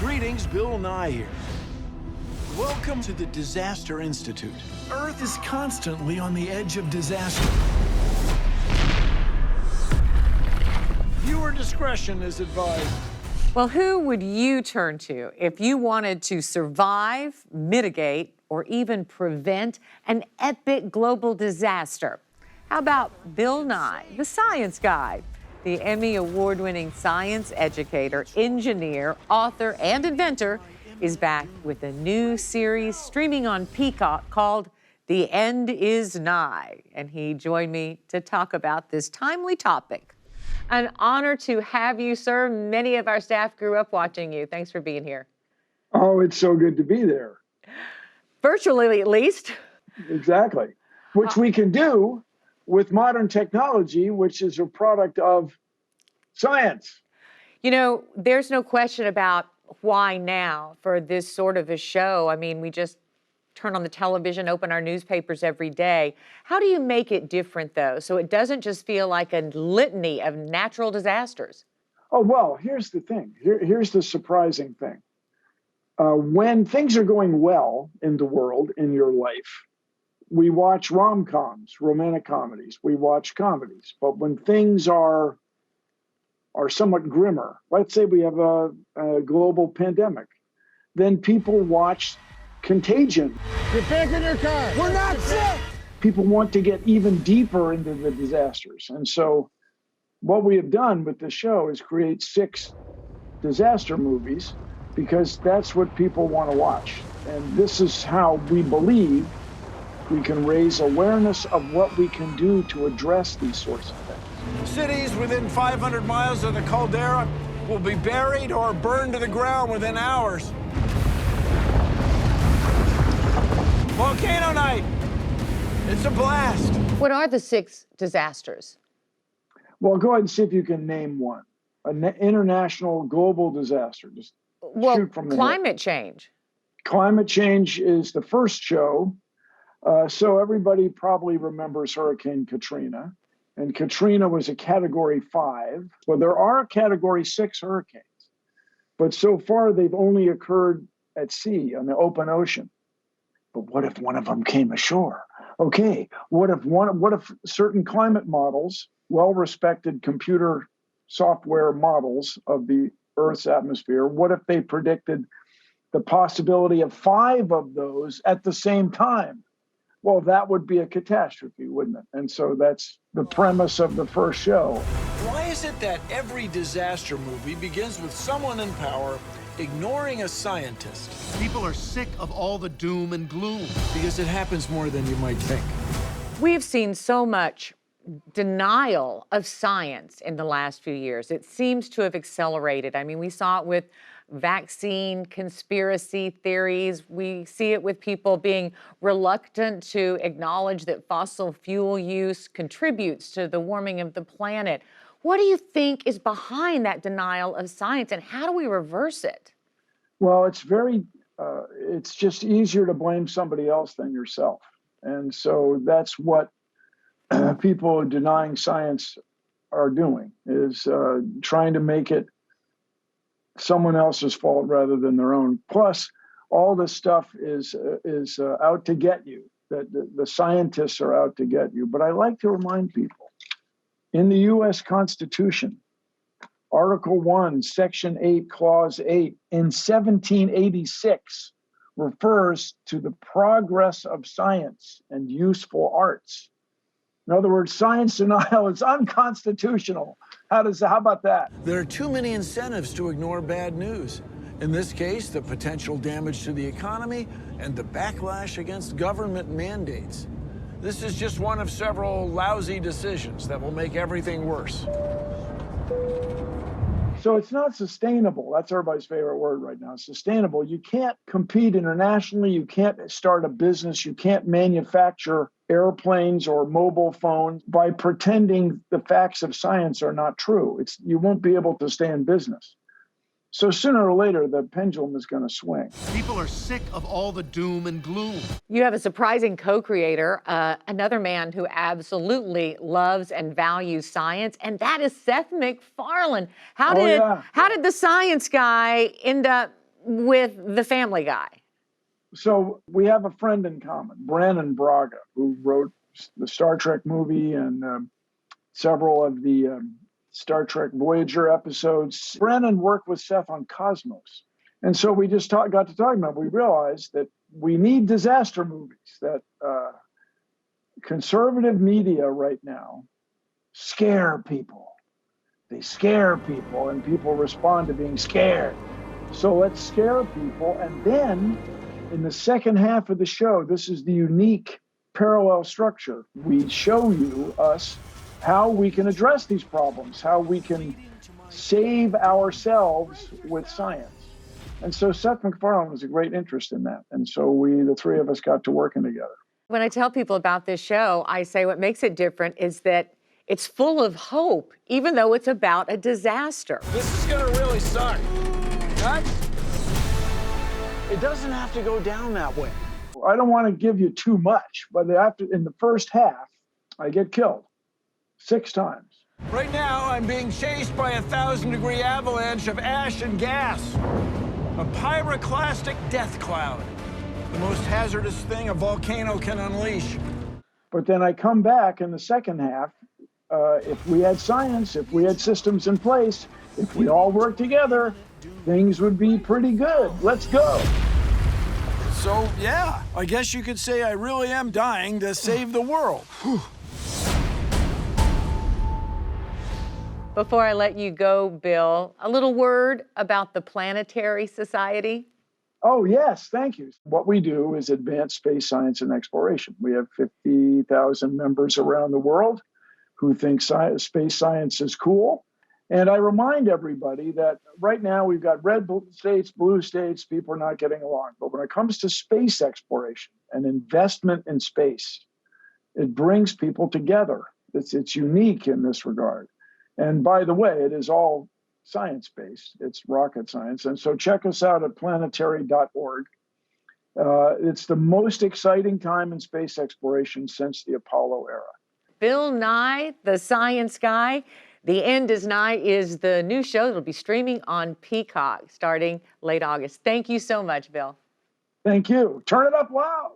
Greetings, Bill Nye here. Welcome to the Disaster Institute. Earth is constantly on the edge of disaster. Viewer discretion is advised. Well, who would you turn to if you wanted to survive, mitigate, or even prevent an epic global disaster? How about Bill Nye, the science guy? The Emmy award-winning science educator, engineer, author, and inventor is back with a new series streaming on Peacock called The End Is Nigh. And he joined me to talk about this timely topic. An honor to have you, sir. Many of our staff grew up watching you. Thanks for being here. Oh, it's so good to be there. Virtually, at least. Exactly. Which we can do with modern technology, which is a product of science. You know, there's no question about why now for this sort of a show. I mean, we just turn on the television, open our newspapers every day. How do you make it different, though, so it doesn't just feel like a litany of natural disasters? Oh, well, here's the thing. Here's the surprising thing. When things are going well in the world, in your life, we watch rom-coms, romantic comedies. We watch comedies. But when things are somewhat grimmer, let's say we have a global pandemic, then people watch Contagion. Get back in your car. We're not sick! People want to get even deeper into the disasters. And so what we have done with this show is create 6 disaster movies because that's what people want to watch. And this is how we believe we can raise awareness of what we can do to address these sorts of things. Cities within 500 miles of the caldera will be buried or burned to the ground within hours. Volcano night! It's a blast! What are the 6 disasters? Well, go ahead and see if you can name one. An international global disaster. Just shoot from the hip. Climate change. Climate change is the first show. So everybody probably remembers Hurricane Katrina. And Katrina was a Category 5. Well, there are Category 6 hurricanes. But so far, they've only occurred at sea, on the open ocean. But what if one of them came ashore? Okay, what if certain climate models, well-respected computer software models of the Earth's atmosphere, what if they predicted the possibility of 5 of those at the same time? Well, that would be a catastrophe, wouldn't it? And so that's the premise of the first show. Why is it that every disaster movie begins with someone in power ignoring a scientist? People are sick of all the doom and gloom. Because it happens more than you might think. We've seen so much denial of science in the last few years. It seems to have accelerated. I mean, we saw it with vaccine conspiracy theories. We see it with people being reluctant to acknowledge that fossil fuel use contributes to the warming of the planet. What do you think is behind that denial of science, and how do we reverse it? Well, it's just easier to blame somebody else than yourself. And so that's what people denying science are doing, is trying to make it someone else's fault rather than their own. Plus, all this stuff is out to get you, that the scientists are out to get you. But I like to remind people, in the U.S. Constitution, Article 1, Section 8, Clause 8, in 1786, refers to the progress of science and useful arts. In other words, science denial is unconstitutional. How about that? There are too many incentives to ignore bad news. In this case, the potential damage to the economy and the backlash against government mandates. This is just one of several lousy decisions that will make everything worse. So it's not sustainable. That's everybody's favorite word right now. Sustainable. You can't compete internationally. You can't start a business. You can't manufacture airplanes or mobile phones by pretending the facts of science are not true. You won't be able to stay in business. So sooner or later, the pendulum is going to swing. People are sick of all the doom and gloom. You have a surprising co-creator, another man who absolutely loves and values science, and that is Seth MacFarlane. How did the science guy end up with the Family Guy? So we have a friend in common, Brannon Braga, who wrote the Star Trek movie and several of the Star Trek Voyager episodes. Brannon worked with Seth on Cosmos. And so we just got to talking about it. We realized that we need disaster movies, that conservative media right now scare people. They scare people, and people respond to being scared. So let's scare people. And then in the second half of the show, this is the unique parallel structure. We show us how we can address these problems, how we can save ourselves with science. And so Seth MacFarlane was a great interest in that. And so the three of us got to working together. When I tell people about this show, I say what makes it different is that it's full of hope, even though it's about a disaster. This is gonna really suck. What? It doesn't have to go down that way. I don't want to give you too much, but in the first half, I get killed 6 times. Right now, I'm being chased by a 1,000-degree avalanche of ash and gas. A pyroclastic death cloud. The most hazardous thing a volcano can unleash. But then I come back in the second half. If we had science, if we had systems in place, if we all worked together, things would be pretty good. Let's go. So, yeah, I guess you could say I really am dying to save the world. Before I let you go, Bill, a little word about the Planetary Society. Oh, yes, thank you. What we do is advance space science and exploration. We have 50,000 members around the world who think space science is cool. And I remind everybody that right now we've got red states, blue states, people are not getting along. But when it comes to space exploration and investment in space, it brings people together. It's unique in this regard. And by the way, it is all science-based. It's rocket science. And so check us out at planetary.org. It's the most exciting time in space exploration since the Apollo era. Bill Nye, the science guy. The End is Nigh is the new show that'll be streaming on Peacock starting late August. Thank you so much, Bill. Thank you. Turn it up loud.